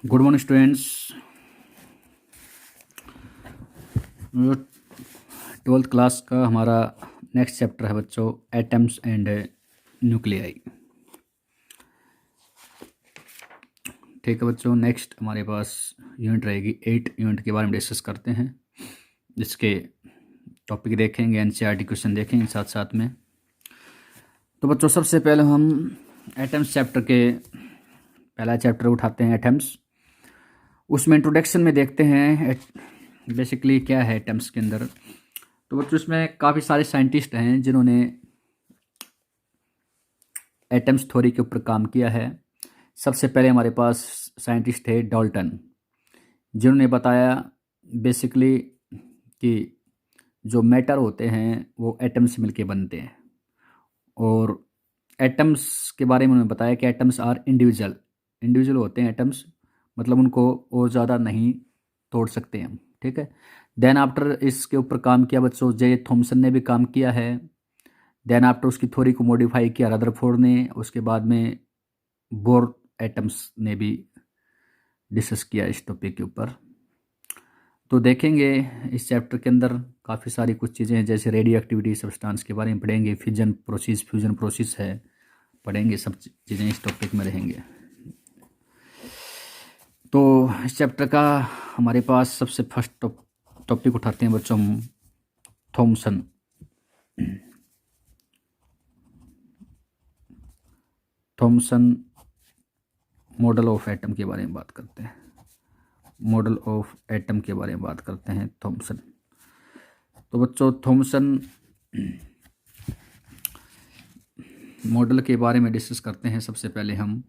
Good morning students. Twelfth class का हमारा next chapter है बच्चों, एटम्स एंड न्यूक्लियाई। ठीक है बच्चों, नेक्स्ट हमारे पास यूनिट रहेगी 8 यूनिट के बारे में डिस्कस करते हैं, जिसके टॉपिक देखेंगे, एनसीईआरटी क्वेश्चन देखेंगे साथ साथ में। तो बच्चों सबसे पहले हम एटम्स चैप्टर के पहला चैप्टर उठाते हैं, एटम्स। उसमें इंट्रोडक्शन में देखते हैं बेसिकली क्या है एटम्स के अंदर। तो बच्चों इसमें काफ़ी सारे साइंटिस्ट हैं जिन्होंने एटम्स थ्योरी के ऊपर काम किया है। सबसे पहले हमारे पास साइंटिस्ट थे डाल्टन, जिन्होंने बताया बेसिकली कि जो मैटर होते हैं वो एटम से मिलके बनते हैं, और एटम्स के बारे में उन्होंने बताया कि एटम्स आर इंडिविजुअल होते हैं एटम्स, मतलब उनको और ज़्यादा नहीं तोड़ सकते हैं। ठीक है। देन आफ्टर इसके ऊपर काम किया बच्चों जे थॉमसन ने भी काम किया है। देन आफ्टर उसकी थ्योरी को मॉडिफाई किया रदरफोर्ड ने। उसके बाद में बोर एटम्स ने भी डिस्कस किया इस टॉपिक के ऊपर। तो देखेंगे इस चैप्टर के अंदर काफ़ी सारी कुछ चीज़ें हैं, जैसे रेडियो एक्टिविटी सब्सटेंस के बारे में पढ़ेंगे, फ्यूजन प्रोसेस है पढ़ेंगे, सब चीज़ें इस टॉपिक में रहेंगे। तो इस चैप्टर का हमारे पास सबसे फर्स्ट टॉपिक उठाते हैं बच्चों हम, थॉमसन मॉडल ऑफ एटम के बारे में बात करते हैं। मॉडल ऑफ एटम के बारे में बात करते हैं, थॉमसन। तो बच्चों थॉमसन मॉडल के बारे में डिस्कस करते हैं। सबसे पहले हम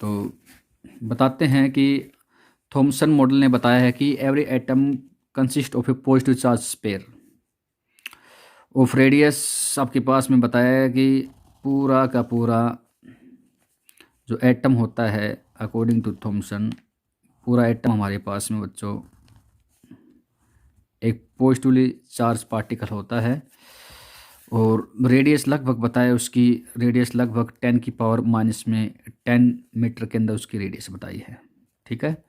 तो बताते हैं कि थॉमसन मॉडल ने बताया है कि every atom consist of A positive charge sphere of radius. आपके पास में बताया है कि पूरा का पूरा जो एटम होता है अकॉर्डिंग टू थॉमसन, पूरा एटम हमारे पास में बच्चों एक पॉजिटिवली चार्ज पार्टिकल होता है, और रेडियस लगभग बताया, उसकी रेडियस लगभग 10⁻⁻10 मीटर के अंदर उसकी रेडियस बताई है। ठीक है,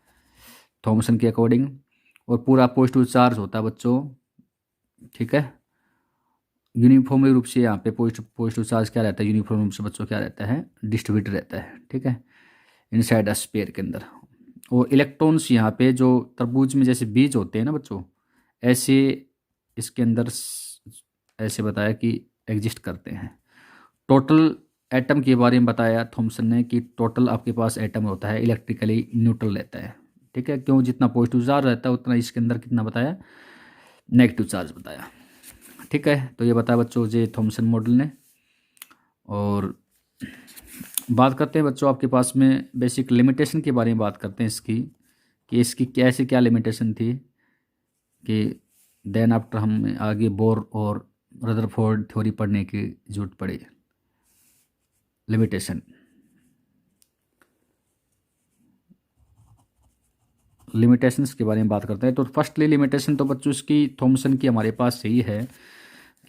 थॉमसन के अकॉर्डिंग। और पूरा पॉजिटिव चार्ज होता है बच्चों। ठीक है, यूनिफॉर्मली रूप से यहाँ पे पॉजिटिव चार्ज क्या रहता है, यूनिफॉर्म रूप से बच्चों क्या रहता है, डिस्ट्रीब्यूटेड रहता है। ठीक है, इनसाइड अ स्फीयर के अंदर। और इलेक्ट्रॉन्स यहाँ पे जो तरबूज में जैसे बीज होते हैं ना बच्चों, ऐसे इसके अंदर ऐसे बताया कि एग्जिस्ट करते हैं। टोटल एटम के बारे में बताया थॉमसन ने कि टोटल आपके पास एटम होता है इलेक्ट्रिकली न्यूट्रल रहता है। ठीक है, क्यों, जितना पॉजिटिव चार्ज रहता है उतना इसके अंदर कितना बताया, नेगेटिव चार्ज बताया। ठीक है, तो ये बताया बच्चों जे थॉमसन मॉडल ने। और बात करते हैं बच्चों आपके पास में बेसिक लिमिटेशन के बारे में बात करते हैं इसकी, कि इसकी कैसे क्या लिमिटेशन थी। कि देन आफ्टर हम आगे बोर और रदरफोर्ड थ्योरी पढ़ने की जरूरत पड़ी। लिमिटेशंस के बारे में बात करते हैं। तो फर्स्टली लिमिटेशन तो बच्चों इसकी थॉमसन की हमारे पास यही है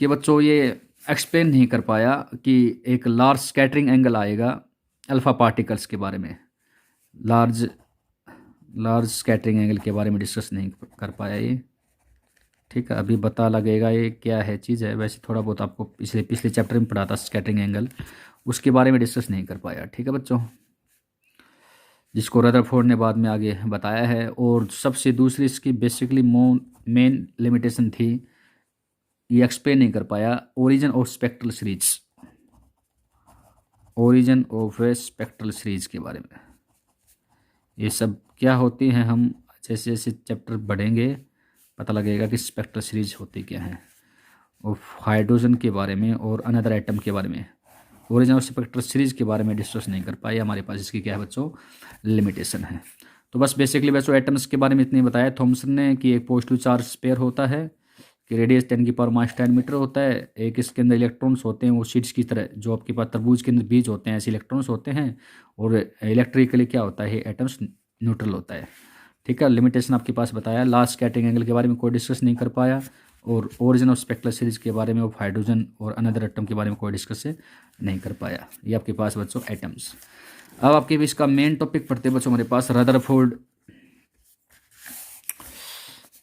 कि बच्चों ये एक्सप्लेन नहीं कर पाया कि एक लार्ज स्कैटरिंग एंगल आएगा अल्फ़ा पार्टिकल्स के बारे में। लार्ज स्कैटरिंग एंगल के बारे में डिस्कस नहीं कर पाया ये। ठीक है, अभी पता लगेगा ये क्या है चीज़ है। वैसे थोड़ा बहुत आपको पिछले चैप्टर में पढ़ा था स्कैटरिंग एंगल, उसके बारे में डिस्कस नहीं कर पाया। ठीक है बच्चों, जिसको रदरफोर्ड ने बाद में आगे बताया है। और सबसे दूसरी इसकी बेसिकली मेन लिमिटेशन थी, ये एक्सप्लेन नहीं कर पाया ओरिजिन ऑफ स्पेक्ट्रल सीरीज के बारे में। ये सब क्या होती हैं, हम जैसे जैसे चैप्टर बढ़ेंगे पता लगेगा कि स्पेक्ट्रल सीरीज होती क्या है। और हाइड्रोजन के बारे में और अनदर एटम के बारे में, ओरिजिन ऑफ स्पेक्ट्रल सीरीज के बारे में डिस्कस नहीं कर पाए। हमारे पास इसकी क्या है बच्चों, लिमिटेशन है। तो बस बेसिकली बच्चों एटम्स के बारे में इतने बताया थॉमसन ने कि एक पॉजिटिव चार्ज स्पेयर होता है कि रेडियस 10⁻10 मीटर होता है। एक इसके अंदर इलेक्ट्रॉन्स होते हैं वो सीड्स की तरह, जो आपके पास तरबूज के अंदर बीज होते हैं ऐसे इलेक्ट्रॉन्स होते हैं। और इलेक्ट्रिकली क्या होता है, एटम्स न्यूट्रल होता है। ठीक है, लिमिटेशन आपके पास बताया। लार्ज स्कैटरिंग एंगल के बारे में कोई डिस्कस नहीं कर पाया, और ओरिजिन ऑफ स्पेक्ट्रल सीरीज के बारे में, ऑफ हाइड्रोजन और अनदर एटम के बारे में कोई डिस्कस नहीं कर पाया। ये आपके पास बच्चों एटम्स। अब आपके भी इसका मेन टॉपिक पढ़ते बच्चों हमारे पास रदरफोर्ड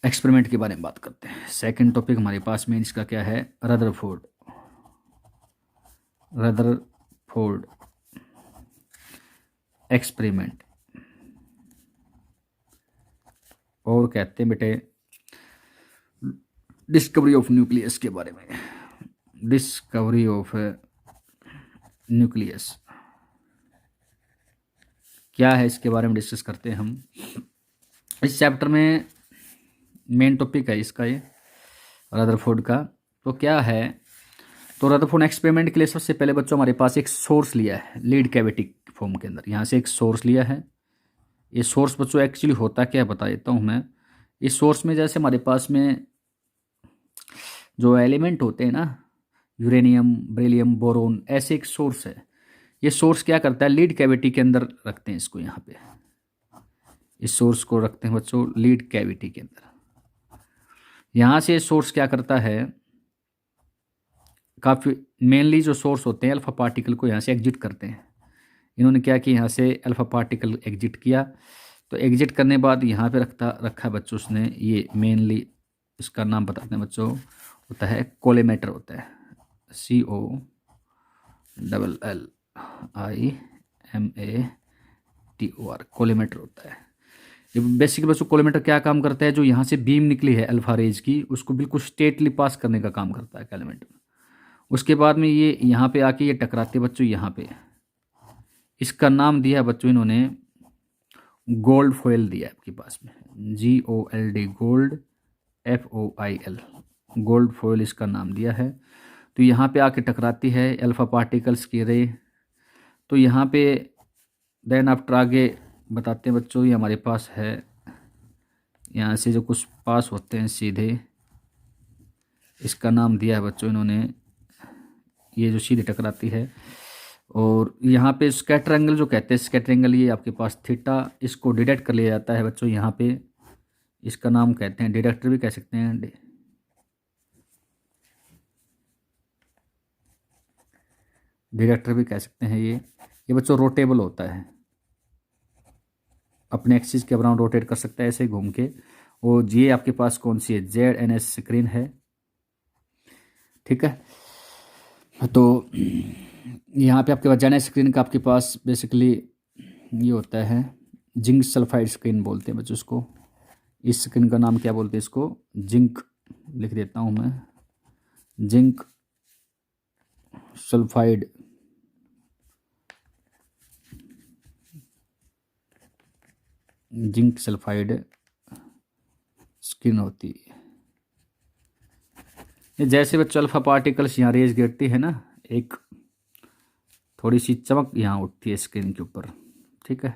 एक्सपेरिमेंट के बारे में बात करते हैं। सेकंड टॉपिक हमारे पास मेन इसका क्या है, रदरफोर्ड एक्सपेरिमेंट, और कहते हैं बेटे डिस्कवरी ऑफ न्यूक्लियस के बारे में। डिस्कवरी ऑफ न्यूक्लियस क्या है इसके बारे में डिस्कस करते हैं हम। इस चैप्टर में मेन टॉपिक है इसका ये रदरफोर्ड का। तो क्या है, तो रदरफोर्ड एक्सपेरिमेंट के लिए सबसे पहले बच्चों हमारे पास एक सोर्स लिया है लीड कैविटी फॉर्म के अंदर। यहाँ से एक सोर्स लिया है। ये सोर्स बच्चों एक्चुअली होता क्या है बता देता हूँ मैं। इस सोर्स में जैसे हमारे पास में जो एलिमेंट होते हैं ना, यूरेनियम, बेरिलियम, बोरोन, ऐसे एक सोर्स है। ये सोर्स क्या करता है, लीड कैविटी के अंदर रखते हैं इसको। यहाँ पे इस सोर्स को रखते हैं बच्चों लीड कैविटी के अंदर। यहाँ से सोर्स क्या करता है, काफ़ी मेनली जो सोर्स होते हैं अल्फा पार्टिकल को यहाँ से एग्जिट करते हैं। इन्होंने क्या किया, यहाँ से अल्फा पार्टिकल एग्जिट किया। तो एग्जिट करने बाद यहाँ पे रखा बच्चों उसने, ये मेनली इसका नाम बताते हैं बच्चों, होता है कोलेमेटर, होता है COLLIMATOR, कोलेमेटर होता है। ये बेसिकली बच्चों कोलेमेटर क्या काम करता है, जो यहाँ से बीम निकली है अल्फा रेज की, उसको बिल्कुल स्ट्रेटली पास करने का काम करता है कोलेमेटर। उसके बाद में ये यहाँ पे आके ये टकराते बच्चों यहाँ पे। इसका नाम दिया है बच्चों इन्होंने गोल्ड फॉयल दिया है आपके पास में, GOLD, gold FOIL, gold foil इसका नाम दिया है। तो यहाँ पे आके टकराती है अल्फा पार्टिकल्स की रे। तो यहाँ पे देन आफ्टर आगे बताते हैं बच्चों, ये हमारे पास है, यहाँ से जो कुछ पास होते हैं सीधे, इसका नाम दिया है बच्चों इन्होंने, ये जो सीधे टकराती है। और यहाँ पे स्कैटर एंगल जो कहते हैं, स्कैटर एंगल ये आपके पास थीटा, इसको डिटेक्ट कर लिया जाता है बच्चों यहाँ पे। इसका नाम कहते हैं, डिटेक्टर भी कह सकते हैं, डिटेक्टर भी कह सकते हैं। ये बच्चों रोटेबल होता है, अपने एक्सिस के अराउंड रोटेट कर सकता है ऐसे घूम के। और ये आपके पास कौन सी है, ZNS स्क्रीन है, ठीक है। तो यहाँ पे आपके पास ZNS स्क्रीन का आपके पास बेसिकली ये होता है जिंक सल्फाइड स्क्रीन बोलते हैं बच्चों इसको। इस स्क्रीन का नाम क्या बोलते हैं इसको, जिंक, लिख देता हूँ मैं, जिंक सल्फाइड स्क्रीन होती है। ये जैसे बच्चों अल्फा पार्टिकल्स यहाँ रेज गिरती है ना, एक थोड़ी सी चमक यहाँ उठती है स्क्रीन के ऊपर, ठीक है।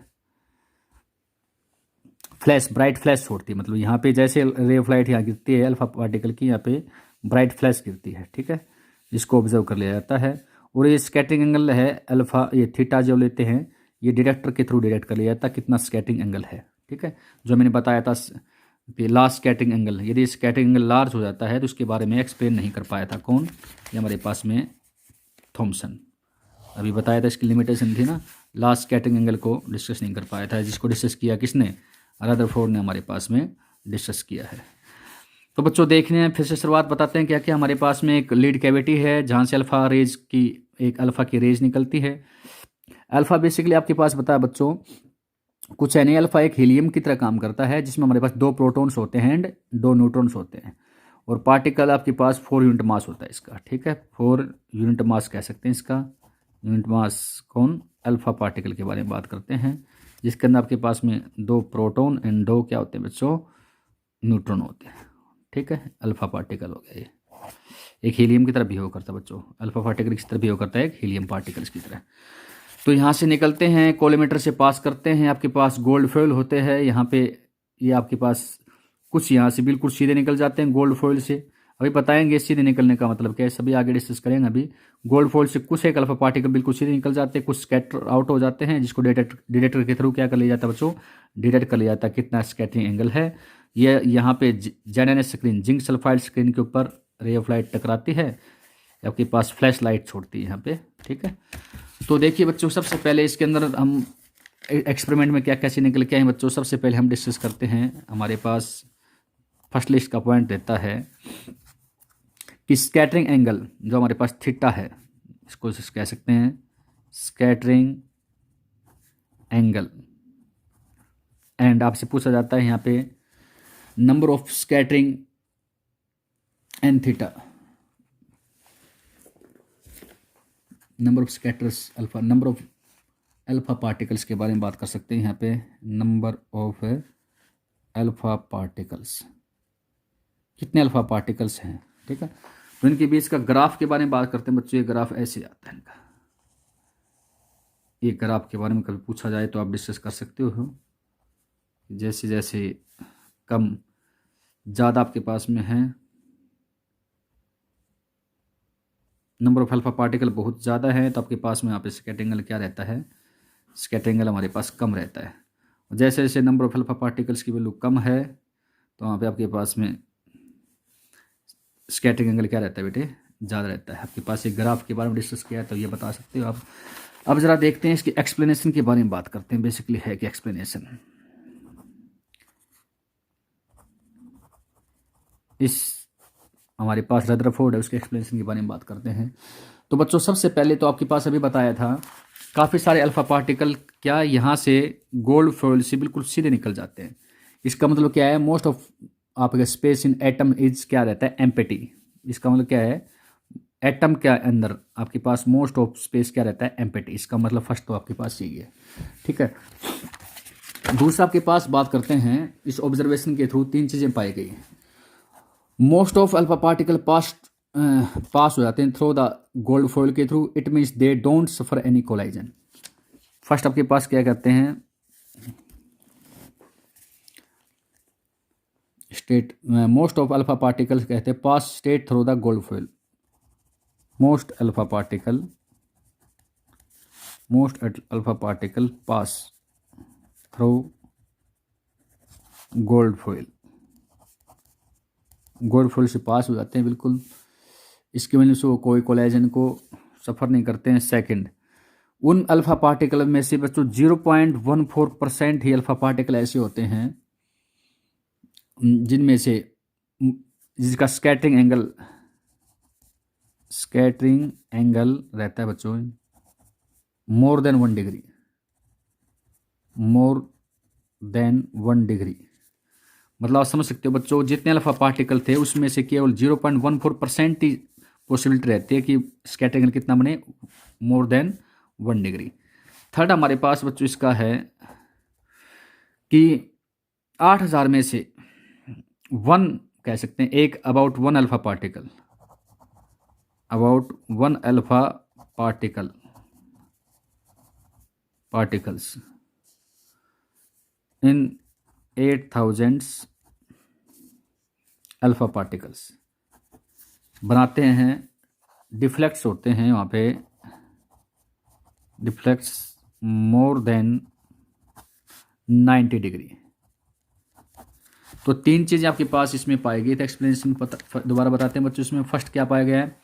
फ्लैश, ब्राइट फ्लैश छोड़ती है, मतलब यहाँ पे जैसे रे ऑफ लाइट यहाँ गिरती है अल्फा पार्टिकल की, यहाँ पे ब्राइट फ्लैश गिरती है, ठीक है। इसको ऑब्जर्व कर लिया जाता है। और ये स्कैटरिंग एंगल है अल्फा, ये थीटा जो लेते हैं, ये डिटेक्टर के थ्रू डिटेक्ट कर लिया जाता है कितना स्कैटरिंग एंगल है, ठीक है। जो मैंने बताया था लार्ज स्कैटरिंग एंगल, यदि स्कैटरिंग एंगल लार्ज हो जाता है तो उसके बारे में एक्सप्लेन नहीं कर पाया था कौन, ये हमारे पास में थॉमसन। अभी बताया था इसकी लिमिटेशन थी ना, लार्ज स्कैटरिंग एंगल को डिस्कस नहीं कर पाया था, जिसको डिस्कस किया किसने, रदरफोर्ड ने हमारे पास में डिस्कस किया है। तो बच्चों देखने हैं फिर से शुरुआत बताते हैं क्या क्या। हमारे पास में एक लीड कैविटी है जहाँ से अल्फा रेज की, एक अल्फा की रेज निकलती है। अल्फा बेसिकली आपके पास बताया बच्चों कुछ है नहीं, अल्फा एक हीलियम की तरह काम करता है, जिसमें हमारे पास 2 प्रोटॉन्स होते हैं एंड 2 न्यूट्रॉन्स होते हैं। और पार्टिकल आपके पास 4 यूनिट मास होता है इसका, ठीक है। 4 यूनिट मास कह सकते हैं इसका, यूनिट मास कौन, अल्फा पार्टिकल के बारे में बात करते हैं, जिसके अंदर आपके पास में 2 प्रोटॉन एंड 2 क्या होते हैं बच्चों, न्यूट्रॉन होते हैं, ठीक है। अल्फा पार्टिकल हो गया, ये एक हीलियम की तरह बिहेव करता है बच्चों, अल्फा पार्टिकल किस तरह बिहेव करता है, एक हीलियम पार्टिकल्स की तरह। तो यहाँ से निकलते हैं, कोलिमेटर से पास करते हैं, आपके पास गोल्ड फॉयल होते हैं यहाँ पे, ये आपके पास कुछ यहाँ से बिल्कुल सीधे निकल जाते हैं गोल्ड फॉयल से। अभी बताएंगे सीधे निकलने का मतलब क्या है, सभी आगे डिस्कस करेंगे। अभी गोल्ड फॉयल से कुछ एक अल्फा पार्टिकल बिल्कुल सीधे निकल जाते हैं, कुछ स्कैटर आउट हो जाते हैं, जिसको डिटेक्टर के थ्रू क्या कर लिया जाता है बच्चों, डिटेक्ट कर लिया जाता है कितना स्कैटरिंग एंगल है। ये यहाँ पे ZNS screen, zinc sulphide screen के ऊपर रे ऑफ लाइट टकराती है, आपके पास फ्लैश लाइट छोड़ती है यहाँ पे, ठीक है। तो देखिए बच्चों, सबसे पहले इसके अंदर हम एक्सपेरिमेंट में क्या कैसे निकल के आए बच्चों, सबसे पहले हम डिस्कस करते हैं। हमारे पास फर्स्ट लिस्ट का पॉइंट रहता है कि स्कैटरिंग एंगल जो हमारे पास थीटा है, इसको कह सकते हैं स्कैटरिंग एंगल। एंड आपसे पूछा जाता है यहाँ पे number of scattering N theta, number of scatters alpha, number of alpha particles के बारे में बात कर सकते हैं यहाँ पे, नंबर ऑफ अल्फा पार्टिकल्स, कितने अल्फा पार्टिकल्स हैं। ठीक है, तो इनके बीच का ग्राफ के बारे में बात करते हैं बच्चों। ये ग्राफ ऐसे आता है इनका, ये ग्राफ के बारे में कभी पूछा जाए तो आप डिस्कस कर सकते हो। जैसे जैसे कम ज़्यादा आपके पास में है, नंबर ऑफ अल्फा पार्टिकल बहुत ज़्यादा है तो आपके पास में यहाँ पे स्कैटरिंग एंगल क्या रहता है, स्कैटरिंग एंगल हमारे पास कम रहता है। जैसे जैसे नंबर ऑफ अल्फा पार्टिकल्स की वैल्यू कम है तो वहाँ पे आपके पास में स्कैटरिंग एंगल क्या रहता है बेटे, ज़्यादा रहता है। आपके पास एक ग्राफ के बारे में डिस्कस किया है तो ये बता सकते हो आप। अब ज़रा देखते हैं इसकी एक्सप्लेनेशन के बारे में बात करते हैं। बेसिकली है कि एक्सप्लेनेशन, इस हमारे पास रदरफोर्ड है, उसके एक्सप्लेनेशन के बारे में बात करते हैं। तो बच्चों सबसे पहले तो आपके पास अभी बताया था काफ़ी सारे अल्फा पार्टिकल क्या यहाँ से गोल्ड फॉइल से बिल्कुल सीधे निकल जाते हैं। इसका मतलब क्या है, मोस्ट ऑफ आपका स्पेस इन एटम इज क्या रहता है, एम्प्टी। इसका मतलब क्या है, एटम के अंदर आपके पास मोस्ट ऑफ स्पेस क्या रहता है, एम्प्टी। इसका मतलब फर्स्ट तो आपके पास यही है। ठीक है, दूसरा आपके पास बात करते हैं, इस ऑब्जर्वेशन के थ्रू तीन चीज़ें पाई गई हैं। Most of alpha particle pass हो जाते हैं थ्रू द गोल्ड फॉइल के through, it means they don't suffer any collision. First आपके पास क्या कहते हैं, state most of alpha particles कहते हैं pass straight through the gold foil. Most alpha particle pass through gold foil, gold foil से pass हो जाते हैं बिल्कुल। इसकी वजह से वो कोई कोलाइजन को सफ़र नहीं करते हैं। सेकंड, उन अल्फा पार्टिकल में से बच्चों 0.14% ही अल्फा पार्टिकल ऐसे होते हैं जिनमें से जिसका स्कैटरिंग एंगल रहता है बच्चों मोर देन 1 डिग्री, मतलब आप समझ सकते हो बच्चों, जितने अल्फा पार्टिकल थे उसमें से केवल 0.14% ही पॉसिबिलिटी रहती है कि स्कैटरिंग एंगल कितना बने, मोर देन 1 डिग्री। थर्ड हमारे पास बच्चों इसका है कि 8000 में से 1 कह सकते हैं, एक about 1 alpha particles in 8000 alpha particles बनाते हैं, डिफ्लेक्ट्स होते हैं वहाँ पे, डिफ्लेक्ट्स मोर देन 90 डिग्री। तो तीन चीज़ें आपके पास इसमें पाई गई थी। एक्सप्लेनेशन दोबारा बताते हैं बच्चों। इसमें फर्स्ट क्या पाया गया है,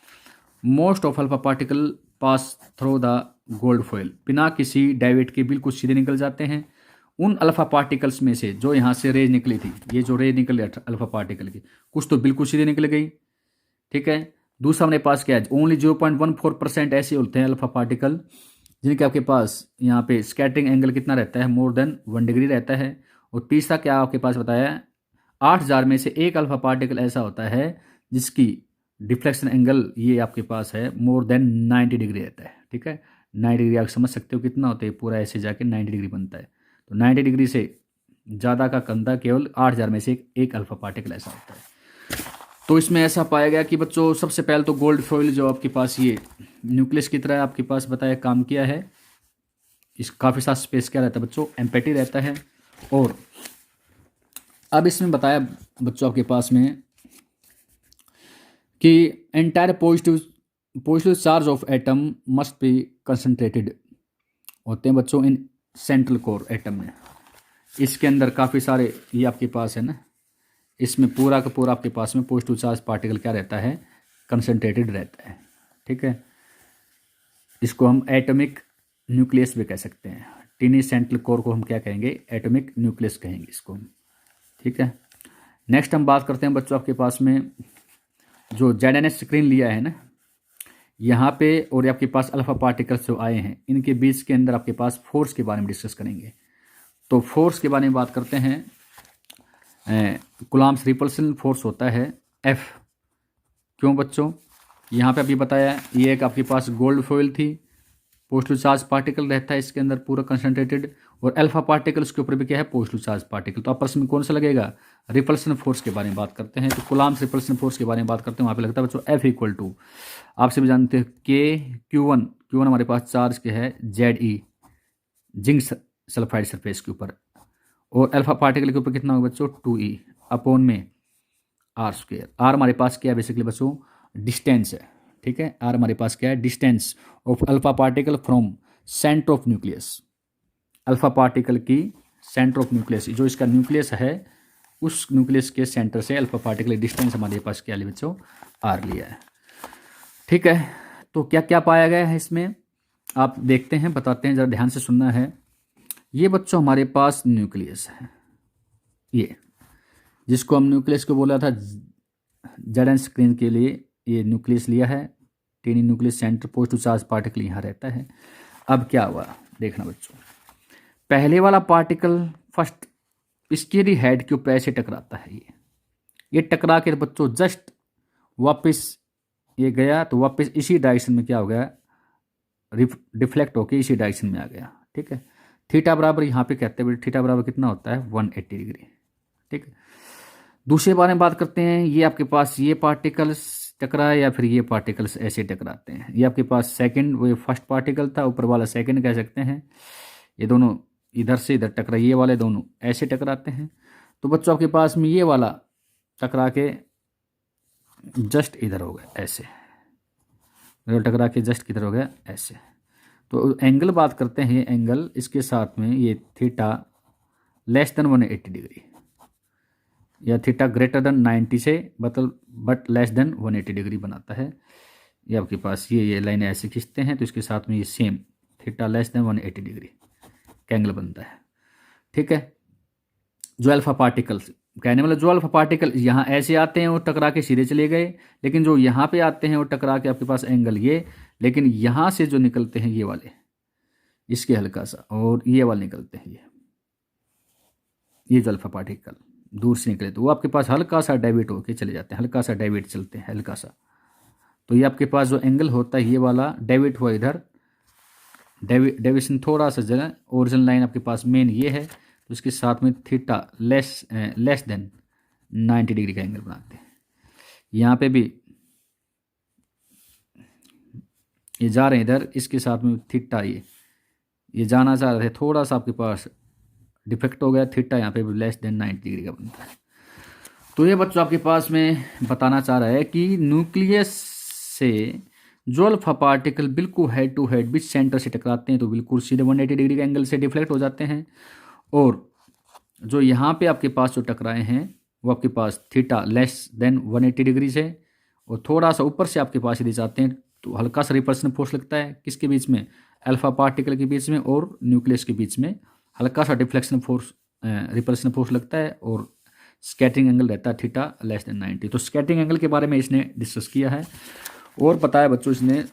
most of alpha particle pass through the gold foil, बिना किसी डाइवेट के बिल्कुल सीधे निकल जाते हैं। उन अल्फा पार्टिकल्स में से जो यहाँ से रेज निकली थी, ये जो रेज निकली अल्फा पार्टिकल की, कुछ तो बिल्कुल सीधे निकल गई। ठीक है, दूसरा हमारे पास क्या है, ओनली 0.14% ऐसे होते हैं अल्फा पार्टिकल जिनके आपके पास यहाँ पे स्कैटरिंग एंगल कितना रहता है, मोर देन 1 डिग्री रहता है। और तीसरा क्या आपके पास बताया, 8000 में से एक अल्फा पार्टिकल ऐसा होता है जिसकी डिफ्लेक्शन एंगल ये आपके पास है मोर देन 90 डिग्री रहता है। ठीक है, 90 डिग्री आप समझ सकते हो कितना होता है, पूरा ऐसे जाके 90 डिग्री बनता है। तो 90 डिग्री से ज़्यादा का कंधा केवल 8000 में से एक अल्फा पार्टिकल ऐसा होता है। तो इसमें ऐसा पाया गया कि बच्चों सबसे पहले तो गोल्ड फॉइल जो आपके पास ये न्यूक्लियस की तरह आपके पास बताया काम किया है। इस काफ़ी सारा स्पेस क्या रहता है बच्चों, एम्प्टी रहता है। और अब इसमें बताया बच्चों आपके पास में कि entire positive charge of atom must be concentrated होते हैं बच्चों इन सेंट्रल कोर एटम में। इसके अंदर काफ़ी सारे ये आपके पास है ना, इसमें पूरा का पूरा आपके पास में पॉजिटिव चार्ज पार्टिकल क्या रहता है, कंसंट्रेटेड रहता है। ठीक है, इसको हम एटॉमिक न्यूक्लियस भी कह सकते हैं। टिनी सेंट्रल कोर को हम क्या कहेंगे? एटॉमिक न्यूक्लियस कहेंगे इसको हम। ठीक है, नेक्स्ट हम बात करते हैं बच्चों आपके पास में जो ZNS स्क्रीन लिया है ना यहाँ पे, और आपके पास अल्फा पार्टिकल्स जो आए हैं इनके बीच के अंदर आपके पास फोर्स के बारे में डिस्कस करेंगे। तो फोर्स के बारे में बात करते हैं। कूलम्ब्स रिपल्सन फोर्स होता है F। क्यों बच्चों? यहाँ पे अभी बताया, ये एक आपके पास गोल्ड फॉइल थी, पॉजिटिव चार्ज पार्टिकल रहता है इसके अंदर पूरा कंसंट्रेटेड, और अल्फा पार्टिकल उसके ऊपर भी क्या है? Positive charge particle. तो आपस में कौन सा लगेगा? रिपल्सन फोर्स के बारे में बात करते हैं। तो कूलम्ब्स रिपल्सन फोर्स के बारे में बात करते हैं, वहाँ पे लगता है बच्चों F इक्वल टू, आपसे भी जानते हैं K Q1 हमारे पास चार्ज के है ZE, जिंक सल्फाइड सरफेस के ऊपर, और अल्फा पार्टिकल के ऊपर कितना होगा बच्चों? 2E अपॉन में R²। R हमारे पास क्या है बेसिकली बच्चों? डिस्टेंस है। ठीक है, R हमारे पास क्या है? Distance of alpha particle from centre of nucleus. Alpha particle की सेंटर ऑफ न्यूक्लियस, जो इसका न्यूक्लियस है उस न्यूक्लियस के सेंटर से अल्फा पार्टिकल डिस्टेंस हमारे पास क्या लिया बच्चों? R लिया है। ठीक है, तो क्या क्या पाया गया है इसमें आप देखते हैं, बताते हैं, जरा ध्यान से सुनना है। ये बच्चों हमारे पास न्यूक्लियस है, ये जिसको हम न्यूक्लियस को बोला था ZN स्क्रीन के लिए, ये न्यूक्लियस लिया है, टिनी nucleus centre, positive charge particle यहाँ रहता है। अब क्या हुआ देखना बच्चों, पहले वाला पार्टिकल फर्स्ट इसके भी हेड के ऊपर ऐसे टकराता है, ये टकरा के बच्चों जस्ट वापस ये गया, तो वापस इसी डायरेक्शन में क्या हो गया? डिफ्लेक्ट होके इसी डायरेक्शन में आ गया। ठीक है, थीटा बराबर यहाँ पे कहते हैं थीटा बराबर कितना होता है? 180 डिग्री। ठीक है, दूसरे बारे में बात करते हैं। ये आपके पास ये पार्टिकल्स टकराए या फिर ये पार्टिकल्स ऐसे टकराते हैं। ये आपके पास सेकंड, वो फर्स्ट पार्टिकल था, ऊपर वाला सेकंड कह सकते हैं। ये दोनों इधर से इधर टकरा, ये वाले दोनों ऐसे टकराते हैं। तो बच्चों आपके पास में ये वाला टकरा के जस्ट इधर हो गया ऐसे, टकरा के जस्ट किधर हो गया? ऐसे। तो एंगल बात करते हैं, ये एंगल इसके साथ में ये थीटा लेस देन 180 डिग्री, या थीटा ग्रेटर देन 90 से बट लेस देन 180 डिग्री बनाता है। ये आपके पास ये लाइनें ऐसे खींचते हैं, तो इसके साथ में ये same theta less than 180 degree का एंगल बनता है। ठीक है, जो अल्फा पार्टिकल्स कहने वाला, जो अल्फा पार्टिकल यहाँ ऐसे आते हैं वो टकरा के सीधे चले गए, लेकिन जो यहाँ पे आते हैं वो टकरा के आपके पास एंगल ये, लेकिन यहाँ से जो निकलते हैं ये वाले, इसके हल्का सा, और ये वाले निकलते हैं ये जो अल्फा पार्टिकल दूर से निकले, तो वो आपके पास हल्का सा डेविएट होके चले जाते हैं, हल्का सा डेविएट चलते हैं, हल्का सा। तो ये आपके पास जो एंगल होता है ये वाला डेविएट हुआ इधर, डेविएशन थोड़ा सा जगह, ओरिजिनल लाइन आपके पास मेन ये है, तो इसके साथ में थीटा लेस देन 90 डिग्री का एंगल बनाते हैं। यहाँ पे भी ये जा रहे हैं इधर, इसके साथ में थीटा ये जाना चाह रहे थे, थोड़ा सा आपके पास डिफेक्ट हो गया, थीटा यहाँ पे भी लेस देन 90 डिग्री का बनता है। तो ये बच्चों आपके पास में बताना चाह रहा है कि न्यूक्लियस से जो अल्फा पार्टिकल बिल्कुल हेड टू हेड बीच सेंटर से टकराते हैं तो बिल्कुल सीधे 180 डिग्री के एंगल से डिफ्लेक्ट हो जाते हैं, और जो यहाँ पे आपके पास जो टकराए हैं वो आपके पास थीटा लेस देन 180 डिग्री से, और थोड़ा सा ऊपर से आपके पास यदि जाते हैं तो हल्का सा रिपल्सन फोर्स लगता है, किसके बीच में? अल्फा पार्टिकल के बीच में और न्यूक्लियस के बीच में हल्का सा डिफ्लेक्शन फोर्स, रिपल्सन फोर्स लगता है, और स्कैटरिंग एंगल रहता है थीटा लेस देन 90। तो स्कैटरिंग एंगल के बारे में इसने डिस्कस किया है, और बताया बच्चों इसने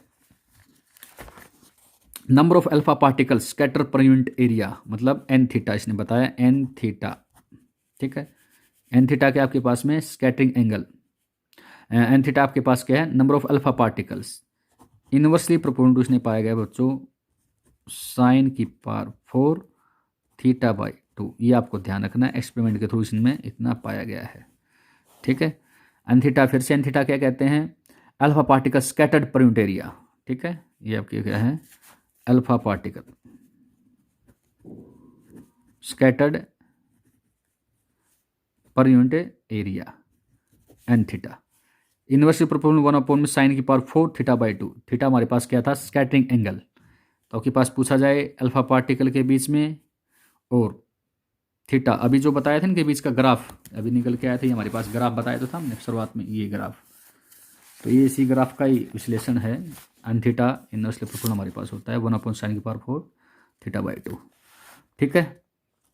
number of alpha particles scatter पर यूनिट एरिया, मतलब एन थीटा इसने बताया, एन थीटा। ठीक है, एन थीटा के आपके पास में स्कैटरिंग एंगल, एन थीटा आपके पास क्या है? Number of alpha particles inversely proportional to, इसने पाया गया बच्चों साइन की पावर 4 थीटा बाई 2। ये आपको ध्यान रखना है, एक्सपेरिमेंट के थ्रू इसमें इतना पाया गया है। ठीक है, एन थीटा, फिर से एन थीटा क्या कहते हैं? Alpha particle scattered per unit area. ठीक है, ये आपके क्या है? Alpha particle scattered per unit area, N theta inversely proportional 1 upon में साइन की पावर 4 थीटा बाई 2। थीटा हमारे पास क्या था? Scattering angle. तो आपके पास पूछा जाए अल्फा पार्टिकल के बीच में और थीटा, अभी जो बताया था इनके बीच का ग्राफ अभी निकल के आया था, ये हमारे पास ग्राफ बताया तो था हमने शुरुआत में, ये ग्राफ, तो ये इसी ग्राफ का ही विश्लेषण है। एन थीटा इनवर्सली प्रोपोर्शनल हमारे पास होता है 1/sin⁴ θ/2। ठीक है,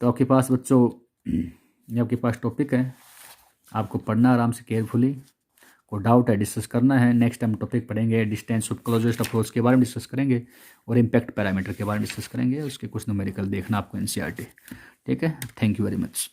तो आपके पास बच्चों ये आपके पास टॉपिक है, आपको पढ़ना आराम से केयरफुली। कोई डाउट है डिस्कस करना है, नेक्स्ट टाइम टॉपिक पढ़ेंगे डिस्टेंस ऑफ क्लोजेस्ट अप्रोच के बारे में डिस्कस करेंगे और इम्पैक्ट पैरामीटर के बारे में डिस्कस करेंगे। उसके कुछ न्यूमेरिकल देखना आपको एनसीईआरटी। ठीक है, थैंक यू वेरी मच।